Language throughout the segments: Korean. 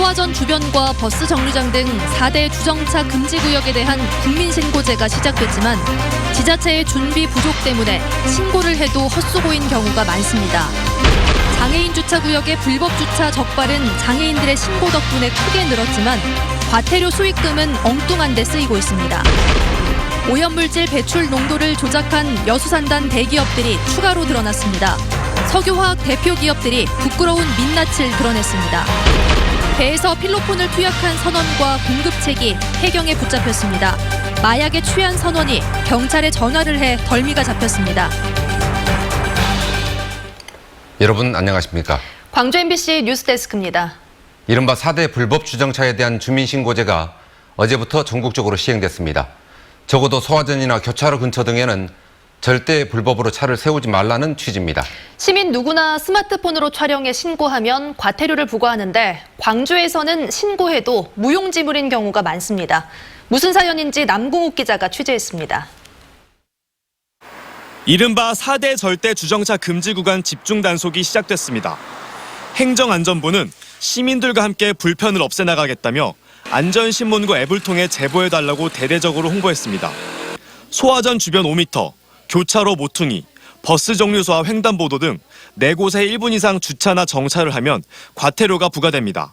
소화전 주변과 버스 정류장 등 4대 주정차 금지 구역에 대한 국민신고제가 시작됐지만 지자체의 준비 부족 때문에 신고를 해도 헛수고인 경우가 많습니다. 장애인 주차 구역의 불법 주차 적발은 장애인들의 신고 덕분에 크게 늘었지만 과태료 수익금은 엉뚱한 데 쓰이고 있습니다. 오염물질 배출 농도를 조작한 여수산단 대기업들이 추가로 드러났습니다. 석유화학 대표 기업들이 부끄러운 민낯을 드러냈습니다. 배에서 필로폰을 투약한 선원과 공급책이 해경에 붙잡혔습니다. 마약에 취한 선원이 경찰에 전화를 해 덜미가 잡혔습니다. 여러분 안녕하십니까? 광주 MBC 뉴스데스크입니다. 이른바 4대 불법 주정차에 대한 주민신고제가 어제부터 전국적으로 시행됐습니다. 적어도 소화전이나 교차로 근처 등에는 절대 불법으로 차를 세우지 말라는 취지입니다. 시민 누구나 스마트폰으로 촬영해 신고하면 과태료를 부과하는데 광주에서는 신고해도 무용지물인 경우가 많습니다. 무슨 사연인지 남궁욱 기자가 취재했습니다. 이른바 4대 절대 주정차 금지 구간 집중 단속이 시작됐습니다. 행정안전부는 시민들과 함께 불편을 없애나가겠다며 안전신문고 앱을 통해 제보해달라고 대대적으로 홍보했습니다. 소화전 주변 5m, 교차로 모퉁이, 버스 정류소와 횡단보도 등 4곳에 1분 이상 주차나 정차를 하면 과태료가 부과됩니다.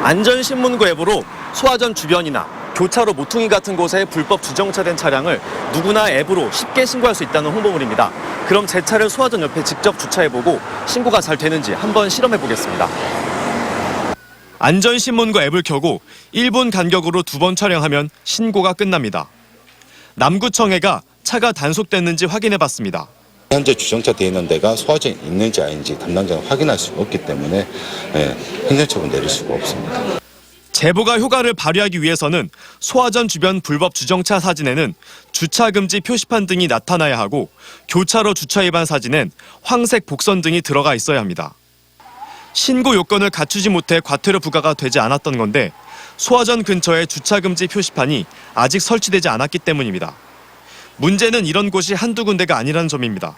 안전신문고 앱으로 소화전 주변이나 교차로 모퉁이 같은 곳에 불법 주정차된 차량을 누구나 앱으로 쉽게 신고할 수 있다는 홍보물입니다. 그럼 제 차를 소화전 옆에 직접 주차해보고 신고가 잘 되는지 한번 실험해보겠습니다. 안전신문고 앱을 켜고 1분 간격으로 2번 촬영하면 신고가 끝납니다. 남구청회가 차가 단속됐는지 확인해봤습니다. 현재 주정차되어 있는 데가 소화전이 있는지 아닌지 담당자가 확인할 수가 없기 때문에 행정처분 내릴 수가 없습니다. 제보가 효과를 발휘하기 위해서는 소화전 주변 불법 주정차 사진에는 주차 금지 표시판 등이 나타나야 하고 교차로 주차 위반 사진엔 황색 복선 등이 들어가 있어야 합니다. 신고 요건을 갖추지 못해 과태료 부과가 되지 않았던 건데 소화전 근처에 주차 금지 표시판이 아직 설치되지 않았기 때문입니다. 문제는 이런 곳이 한두 군데가 아니라는 점입니다.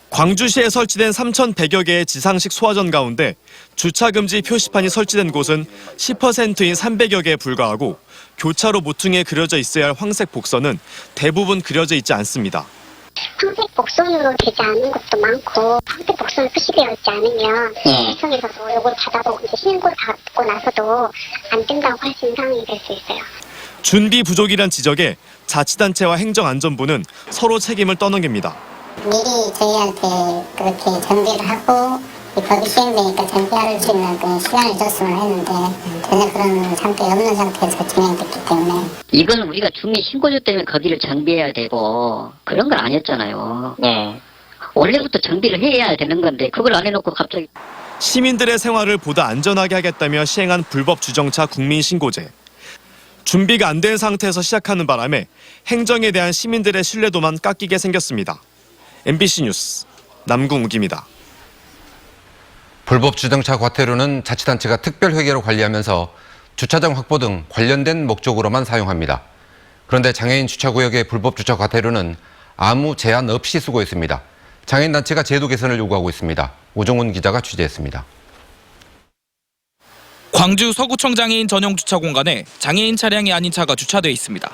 광주시에 설치된 3,100여 개의 지상식 소화전 가운데 주차 금지 표시판이 설치된 곳은 10%인 300여 개에 불과하고 교차로 모퉁이에 그려져 있어야 할 황색 복선은 대부분 그려져 있지 않습니다. 황색 복선으로 되지 않은 것도 많고 황색 복선이 표시되어 있지 않으면 시청에서도 이걸 받아보고 이제 신고를 받고 나서도 안 된다고 할 수 있는 상황이 될 수 있어요. 준비 부족이란 지적에 자치단체와 행정안전부는 서로 책임을 떠넘깁니다. 미리 저희한테 그렇게 정비를 하고 이 법이 시행되니까 정비할 수 있는 그 시간을 줬으면 했는데 전혀 그런 상태 없는 상태에서 진행됐기 때문에 이건 우리가 주민 신고조 때문에 거기를 정비해야 되고 그런 건 아니었잖아요. 네. 원래부터 정비를 해야 되는 건데 그걸 안 해놓고 갑자기. 시민들의 생활을 보다 안전하게 하겠다며 시행한 불법 주정차 국민신고제. 준비가 안 된 상태에서 시작하는 바람에 행정에 대한 시민들의 신뢰도만 깎이게 생겼습니다. MBC 뉴스 남궁욱입니다. 불법 주정차 과태료는 자치단체가 특별회계로 관리하면서 주차장 확보 등 관련된 목적으로만 사용합니다. 그런데 장애인 주차구역의 불법 주차 과태료는 아무 제한 없이 쓰고 있습니다. 장애인단체가 제도 개선을 요구하고 있습니다. 오정훈 기자가 취재했습니다. 광주 서구청 장애인 전용 주차 공간에 장애인 차량이 아닌 차가 주차돼 있습니다.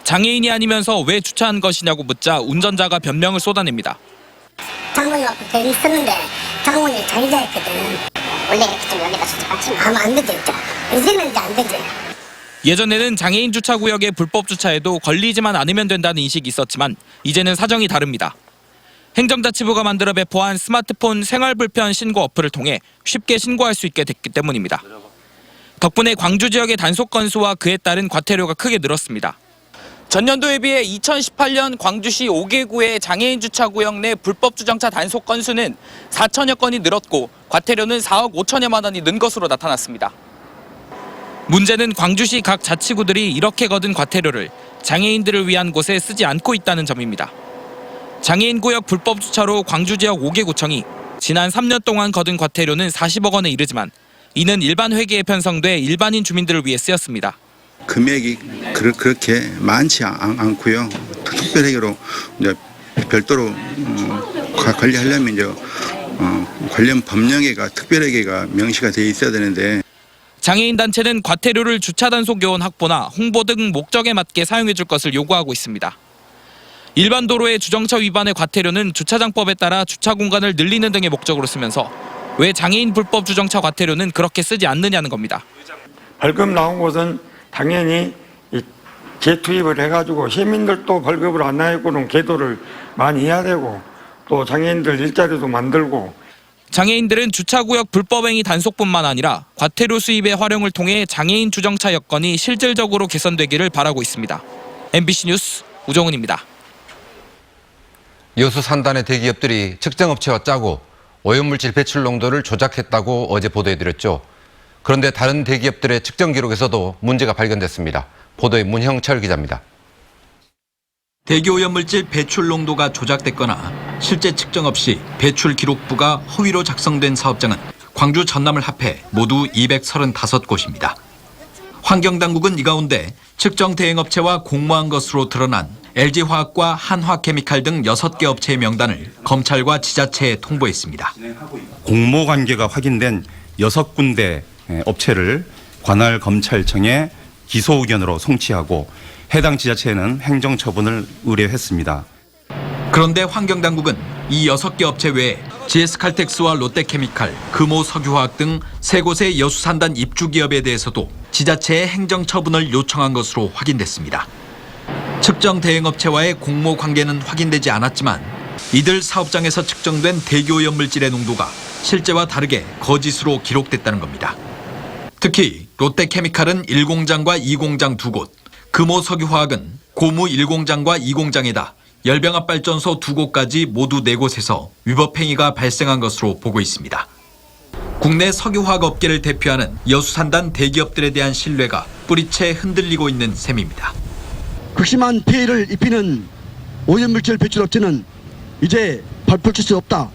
장애인이 아니면서 왜 주차한 것이냐고 묻자 운전자가 변명을 쏟아냅니다. 장모님 앞에 대리 있었는데 장모님이 자기자했거든. 원래 이렇게 좀 여기다 주차하지 하면 안 되죠. 이제는 이제 안 되죠. 예전에는 장애인 주차구역에 불법 주차해도 걸리지만 않으면 된다는 인식이 있었지만 이제는 사정이 다릅니다. 행정자치부가 만들어 배포한 스마트폰 생활불편 신고 어플을 통해 쉽게 신고할 수 있게 됐기 때문입니다. 덕분에 광주 지역의 단속 건수와 그에 따른 과태료가 크게 늘었습니다. 전년도에 비해 2018년 광주시 5개구의 장애인 주차구역 내 불법 주정차 단속 건수는 4천여 건이 늘었고 과태료는 4억 5천여만 원이 는 것으로 나타났습니다. 문제는 광주시 각 자치구들이 이렇게 거둔 과태료를 장애인들을 위한 곳에 쓰지 않고 있다는 점입니다. 장애인 구역 불법 주차로 광주 지역 5개 구청이 지난 3년 동안 거둔 과태료는 40억 원에 이르지만 이는 일반 회계에 편성돼 일반인 주민들을 위해 쓰였습니다. 금액이 그렇게 많지 않고요. 특별회계로 이제 별도로 관리하려면 이제 관련 법령에가 특별회계가 명시가 되어 있어야 되는데 장애인 단체는 과태료를 주차 단속 요원 확보나 홍보 등 목적에 맞게 사용해 줄 것을 요구하고 있습니다. 일반 도로의 주정차 위반의 과태료는 주차장법에 따라 주차 공간을 늘리는 등의 목적으로 쓰면서 왜 장애인 불법 주정차 과태료는 그렇게 쓰지 않느냐는 겁니다. 벌금 나온 곳은 당연히 재투입을 해가지고 시민들도 벌금을 안 내고는 계도를 많이 해야 되고 또 장애인들 일자리도 만들고 장애인들은 주차구역 불법행위 단속뿐만 아니라 과태료 수입의 활용을 통해 장애인 주정차 여건이 실질적으로 개선되기를 바라고 있습니다. MBC 뉴스 우정은입니다. 여수 산단의 대기업들이 측정업체와 짜고 오염물질 배출 농도를 조작했다고 어제 보도해드렸죠. 그런데 다른 대기업들의 측정 기록에서도 문제가 발견됐습니다. 보도에 문형철 기자입니다. 대기오염물질 배출 농도가 조작됐거나 실제 측정 없이 배출 기록부가 허위로 작성된 사업장은 광주 전남을 합해 모두 235곳입니다. 환경당국은 이 가운데 측정 대행업체와 공모한 것으로 드러난 LG화학과 한화케미칼 등 6개 업체의 명단을 검찰과 지자체에 통보했습니다. 공모 관계가 확인된 6군데 업체를 관할 검찰청에 기소 의견으로 송치하고 해당 지자체에는 행정처분을 의뢰했습니다. 그런데 환경당국은 이 6개 업체 외에 GS칼텍스와 롯데케미칼, 금호석유화학 등 3곳의 여수산단 입주기업에 대해서도 지자체에 행정처분을 요청한 것으로 확인됐습니다. 측정 대행업체와의 공모 관계는 확인되지 않았지만 이들 사업장에서 측정된 대기오염물질의 농도가 실제와 다르게 거짓으로 기록됐다는 겁니다. 특히 롯데케미칼은 1공장과 2공장 2곳, 금호석유화학은 고무 1공장과 2공장에다 열병합발전소 2곳까지 모두 4곳에서 위법행위가 발생한 것으로 보고 있습니다. 국내 석유화학 업계를 대표하는 여수산단 대기업들에 대한 신뢰가 뿌리채 흔들리고 있는 셈입니다. 극심한 피해를 입히는 오염물질 배출업체는 이제 발붙일 수 없다.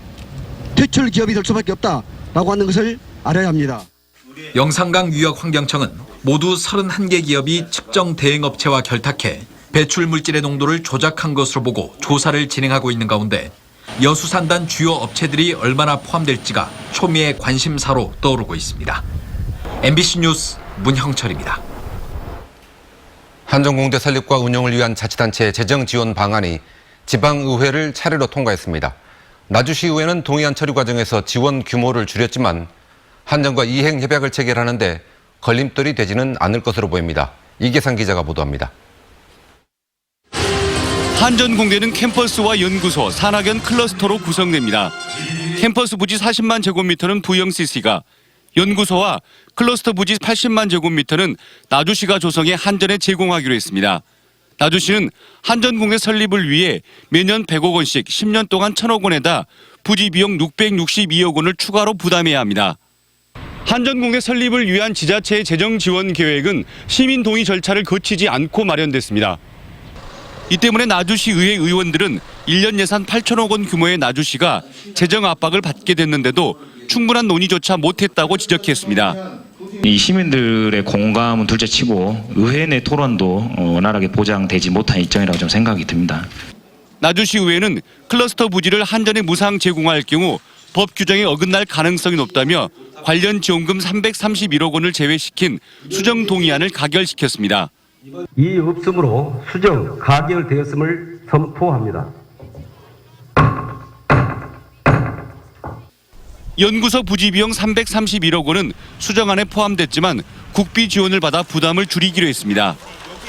퇴출 기업이 될 수밖에 없다라고 하는 것을 알아야 합니다. 영산강 유역환경청은 모두 31개 기업이 측정 대행업체와 결탁해 배출물질의 농도를 조작한 것으로 보고 조사를 진행하고 있는 가운데 여수산단 주요 업체들이 얼마나 포함될지가 초미의 관심사로 떠오르고 있습니다. MBC 뉴스 문형철입니다. 한전공대 설립과 운영을 위한 자치단체의 재정 지원 방안이 지방의회를 차례로 통과했습니다. 나주시의회는 동의안 처리 과정에서 지원 규모를 줄였지만 한전과 이행 협약을 체결하는데 걸림돌이 되지는 않을 것으로 보입니다. 이계상 기자가 보도합니다. 한전공대는 캠퍼스와 연구소, 산학연 클러스터로 구성됩니다. 캠퍼스 부지 40만 제곱미터는 VMCC가, 연구소와 클러스터 부지 80만 제곱미터는 나주시가 조성해 한전에 제공하기로 했습니다. 나주시는 한전공대 설립을 위해 매년 100억 원씩 10년 동안 1,000억 원에다 부지 비용 662억 원을 추가로 부담해야 합니다. 한전공대 설립을 위한 지자체의 재정 지원 계획은 시민 동의 절차를 거치지 않고 마련됐습니다. 이 때문에 나주시 의회 의원들은 1년 예산 8천억 원 규모의 나주시가 재정 압박을 받게 됐는데도 충분한 논의조차 못했다고 지적했습니다. 이 시민들의 공감은 둘째치고 의회 내 토론도 원활하게 보장되지 못한 입장이라고 좀 생각이 듭니다. 나주시 의회는 클러스터 부지를 한전에 무상 제공할 경우 법 규정에 어긋날 가능성이 높다며 관련 지원금 331억 원을 제외시킨 수정 동의안을 가결시켰습니다. 이 없음으로 수정 가결되었음을 선포합니다. 연구소 부지 비용 331억 원은 수정안에 포함됐지만 국비 지원을 받아 부담을 줄이기로 했습니다.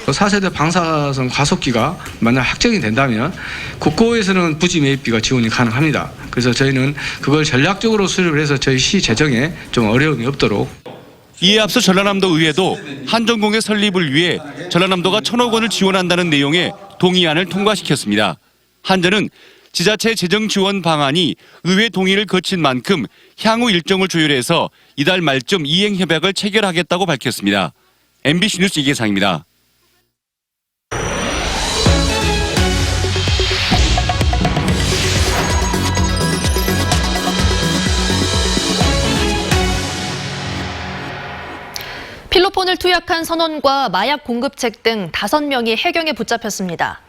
4세대 방사선 가속기가 만약 확정이 된다면 국고에서는 부지 매입비가 지원이 가능합니다. 그래서 저희는 그걸 전략적으로 수립을 해서 저희 시 재정에 좀 어려움이 없도록. 이에 앞서 전라남도 의회도 한전공대 설립을 위해 전라남도가 1,000억 원을 지원한다는 내용의 동의안을 통과시켰습니다. 한전은 지자체 재정 지원 방안이 의회 동의를 거친 만큼 향후 일정을 조율해서 이달 말쯤 이행 협약을 체결하겠다고 밝혔습니다. MBC 뉴스 이계상입니다. 필로폰을 투약한 선원과 마약 공급책 등 5명이 해경에 붙잡혔습니다.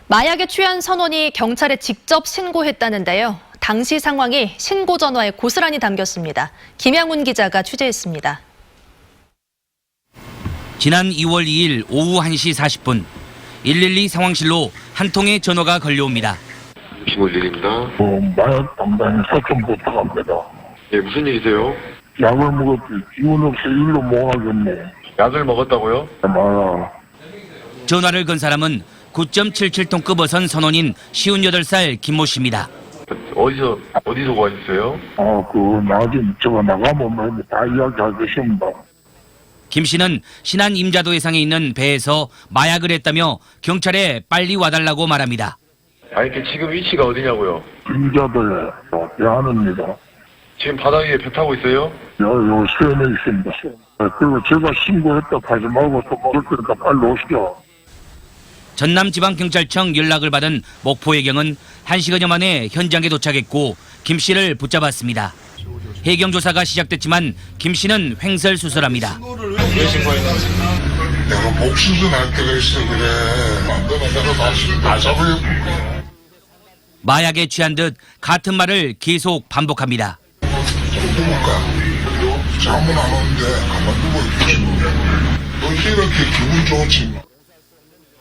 마약에 취한 선원이 경찰에 직접 신고했다는데요. 당시 상황이 신고 전화에 고스란히 담겼습니다. 김양훈 기자가 취재했습니다. 지난 2월 2일 오후 1시 40분 112 상황실로 한 통의 전화가 걸려옵니다. 김원일입니다. 마약 담당 사건 부탁합니다. 예, 무슨 일이세요? 약을 먹었지. 기운 없이 일로 못 하겠네. 약을 먹었다고요? 마야. 전화를 건 사람은 9.77톤급 어선 선원인 58살 김모 씨입니다. 어디서 구하셨어요? 나중에 저거 나가면 다 이야기하겠습니다. 김 씨는 신안 임자도 해상에 있는 배에서 마약을 했다며 경찰에 빨리 와달라고 말합니다. 아니, 지금 위치가 어디냐고요? 임자도에 대하는입니다. 지금 바다 위에 배 타고 있어요? 요 수연에 있습니다. 그리고 제가 신고했다 하지 말고 또 먹을 거니까 빨리 오시죠. 전남지방경찰청 연락을 받은 목포해경은 1시간여 만에 현장에 도착했고 김 씨를 붙잡았습니다. 해경 조사가 시작됐지만 김 씨는 횡설수설합니다. 내가 목수술 할 때가 있어 그래. 안 되면 내가 다 잡아야. 마약에 취한 듯 같은 말을 계속 반복합니다. 잠은 안 오는데 가만두고 있지. 너 이렇게 기분 좋지.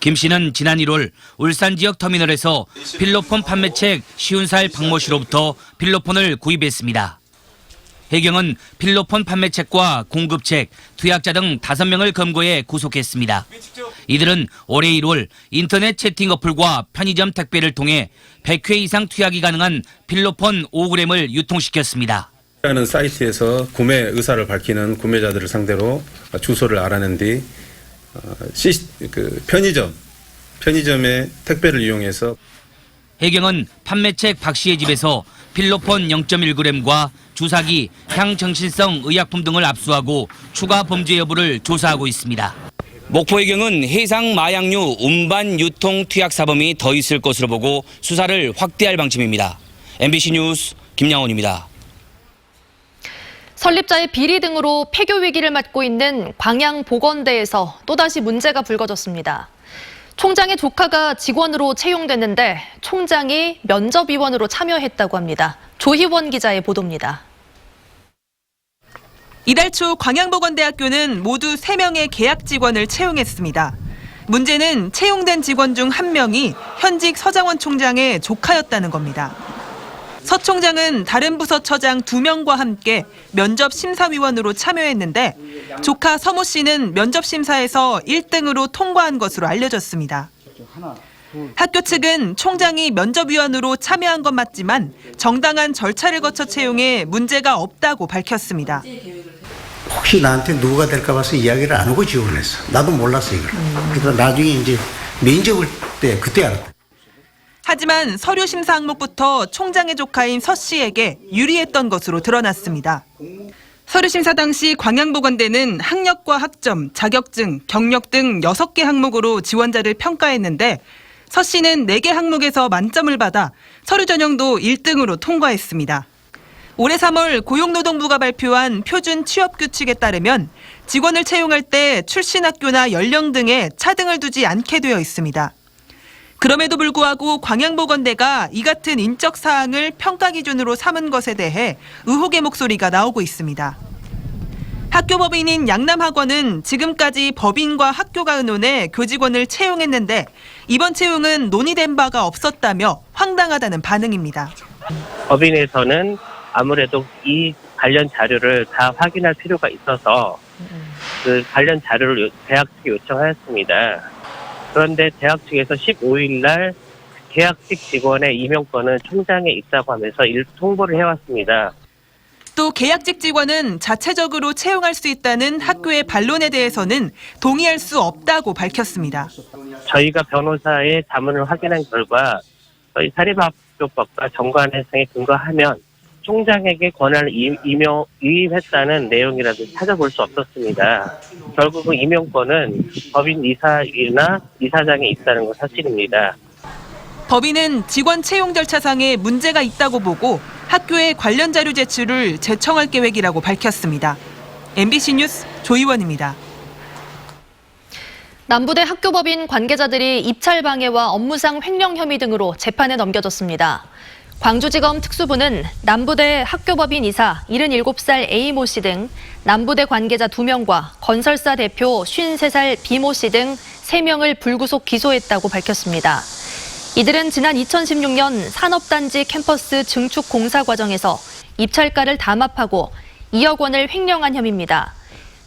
김 씨는 지난 1월 울산 지역 터미널에서 필로폰 판매책 50살 박모 씨로부터 필로폰을 구입했습니다. 해경은 필로폰 판매책과 공급책, 투약자 등 5명을 검거해 구속했습니다. 이들은 올해 1월 인터넷 채팅 어플과 편의점 택배를 통해 100회 이상 투약이 가능한 필로폰 5g을 유통시켰습니다. 라는 사이트에서 구매 의사를 밝히는 구매자들을 상대로 주소를 알아낸 뒤 편의점의 택배를 이용해서 해경은 판매책 박 씨의 집에서 필로폰 0.1g과 주사기, 향정신성 의약품 등을 압수하고 추가 범죄 여부를 조사하고 있습니다. 목포해경은 해상 마약류 운반 유통 투약 사범이 더 있을 것으로 보고 수사를 확대할 방침입니다. MBC 뉴스 김양원입니다. 설립자의 비리 등으로 폐교 위기를 맞고 있는 광양보건대에서 또다시 문제가 불거졌습니다. 총장의 조카가 직원으로 채용됐는데 총장이 면접위원으로 참여했다고 합니다. 조희원 기자의 보도입니다. 이달 초 광양보건대학교는 모두 3명의 계약 직원을 채용했습니다. 문제는 채용된 직원 중 1명이 현직 서장원 총장의 조카였다는 겁니다. 서 총장은 다른 부서 처장 2명과 함께 면접 심사위원으로 참여했는데 조카 서모 씨는 면접 심사에서 1등으로 통과한 것으로 알려졌습니다. 학교 측은 총장이 면접위원으로 참여한 건 맞지만 정당한 절차를 거쳐 채용해 문제가 없다고 밝혔습니다. 혹시 나한테 누가 될까 봐서 이야기를 안 하고 지원했어. 나도 몰랐어 이걸. 그래서 나중에 이제 면접을 때 그때 알았다. 하지만 서류 심사 항목부터 총장의 조카인 서 씨에게 유리했던 것으로 드러났습니다. 서류 심사 당시 광양보건대는 학력과 학점, 자격증, 경력 등 6개 항목으로 지원자를 평가했는데 서 씨는 4개 항목에서 만점을 받아 서류 전형도 1등으로 통과했습니다. 올해 3월 고용노동부가 발표한 표준 취업 규칙에 따르면 직원을 채용할 때 출신 학교나 연령 등에 차등을 두지 않게 되어 있습니다. 그럼에도 불구하고 광양보건대가 이 같은 인적 사항을 평가 기준으로 삼은 것에 대해 의혹의 목소리가 나오고 있습니다. 학교 법인인 양남학원은 지금까지 법인과 학교가 의논해 교직원을 채용했는데 이번 채용은 논의된 바가 없었다며 황당하다는 반응입니다. 법인에서는 아무래도 이 관련 자료를 다 확인할 필요가 있어서 그 관련 자료를 대학 측에 요청하였습니다. 그런데 대학 측에서 15일 날 계약직 직원의 임용권은 총장에 있다고 하면서 통보를 해왔습니다. 또 계약직 직원은 자체적으로 채용할 수 있다는 학교의 반론에 대해서는 동의할 수 없다고 밝혔습니다. 저희가 변호사의 자문을 확인한 결과 저희 사립학교법과 정관해상에 근거하면 총장에게 권한을 위임했다는 내용이라도 찾아볼 수 없었습니다. 결국은 임용권은 법인 이사나 이사장에 있다는 건 사실입니다. 법인은 직원 채용 절차상에 문제가 있다고 보고 학교에 관련 자료 제출을 재청할 계획이라고 밝혔습니다. MBC 뉴스 조희원입니다. 남부대 학교법인 관계자들이 입찰 방해와 업무상 횡령 혐의 등으로 재판에 넘겨졌습니다. 광주지검 특수부는 남부대 학교법인 이사 77살 A모 씨 등 남부대 관계자 2명과 건설사 대표 53살 B모 씨 등 3명을 불구속 기소했다고 밝혔습니다. 이들은 지난 2016년 산업단지 캠퍼스 증축 공사 과정에서 입찰가를 담합하고 2억 원을 횡령한 혐의입니다.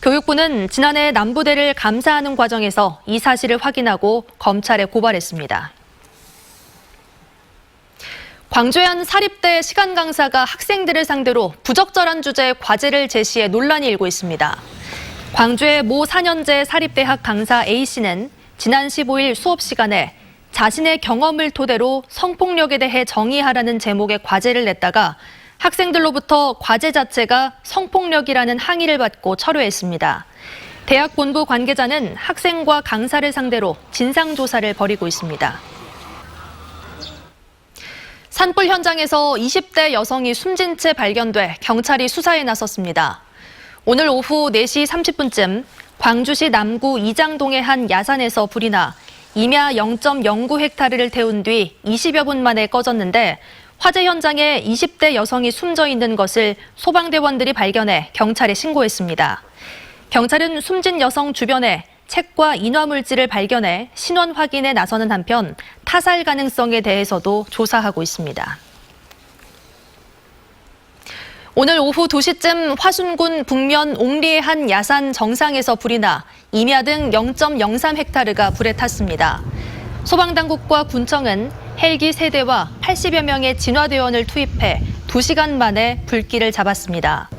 교육부는 지난해 남부대를 감사하는 과정에서 이 사실을 확인하고 검찰에 고발했습니다. 광주의 한 사립대 시간 강사가 학생들을 상대로 부적절한 주제의 과제를 제시해 논란이 일고 있습니다. 광주의 모 4년제 사립대학 강사 A씨는 지난 15일 수업 시간에 자신의 경험을 토대로 성폭력에 대해 정의하라는 제목의 과제를 냈다가 학생들로부터 과제 자체가 성폭력이라는 항의를 받고 철회했습니다. 대학 본부 관계자는 학생과 강사를 상대로 진상조사를 벌이고 있습니다. 산불 현장에서 20대 여성이 숨진 채 발견돼 경찰이 수사에 나섰습니다. 오늘 오후 4시 30분쯤 광주시 남구 이장동의 한 야산에서 불이 나 임야 0.09헥타르를 태운 뒤 20여 분 만에 꺼졌는데 화재 현장에 20대 여성이 숨져 있는 것을 소방대원들이 발견해 경찰에 신고했습니다. 경찰은 숨진 여성 주변에 책과 인화물질을 발견해 신원 확인에 나서는 한편 타살 가능성에 대해서도 조사하고 있습니다. 오늘 오후 2시쯤 화순군 북면 옥리의 한 야산 정상에서 불이 나 임야 등 0.03헥타르가 불에 탔습니다. 소방당국과 군청은 헬기 3대와 80여 명의 진화대원을 투입해 2시간 만에 불길을 잡았습니다.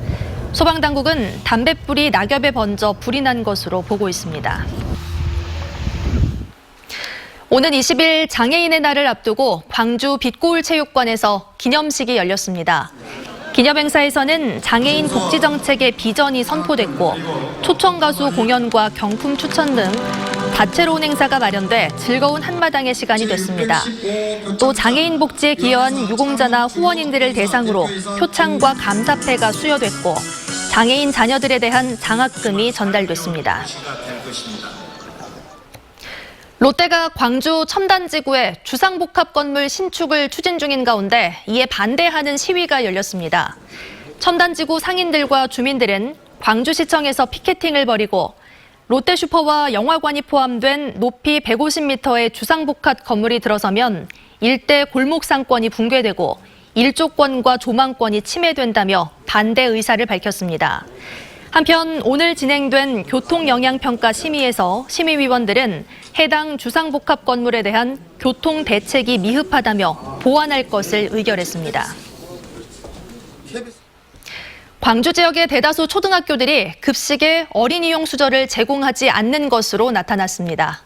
소방당국은 담뱃불이 낙엽에 번져 불이 난 것으로 보고 있습니다. 오는 20일 장애인의 날을 앞두고 광주 빛고울체육관에서 기념식이 열렸습니다. 기념행사에서는 장애인 복지정책의 비전이 선포됐고 초청가수 공연과 경품 추천 등 다채로운 행사가 마련돼 즐거운 한마당의 시간이 됐습니다. 또 장애인 복지에 기여한 유공자나 후원인들을 대상으로 표창과 감사패가 수여됐고 장애인 자녀들에 대한 장학금이 전달됐습니다. 롯데가 광주 첨단지구의 주상복합 건물 신축을 추진 중인 가운데 이에 반대하는 시위가 열렸습니다. 첨단지구 상인들과 주민들은 광주시청에서 피켓팅을 벌이고 롯데슈퍼와 영화관이 포함된 높이 150m의 주상복합 건물이 들어서면 일대 골목 상권이 붕괴되고 일조권과 조망권이 침해된다며 반대 의사를 밝혔습니다. 한편 오늘 진행된 교통영향평가 심의에서 심의위원들은 해당 주상복합 건물에 대한 교통 대책이 미흡하다며 보완할 것을 의결했습니다. 광주 지역의 대다수 초등학교들이 급식에 어린이용 수저를 제공하지 않는 것으로 나타났습니다.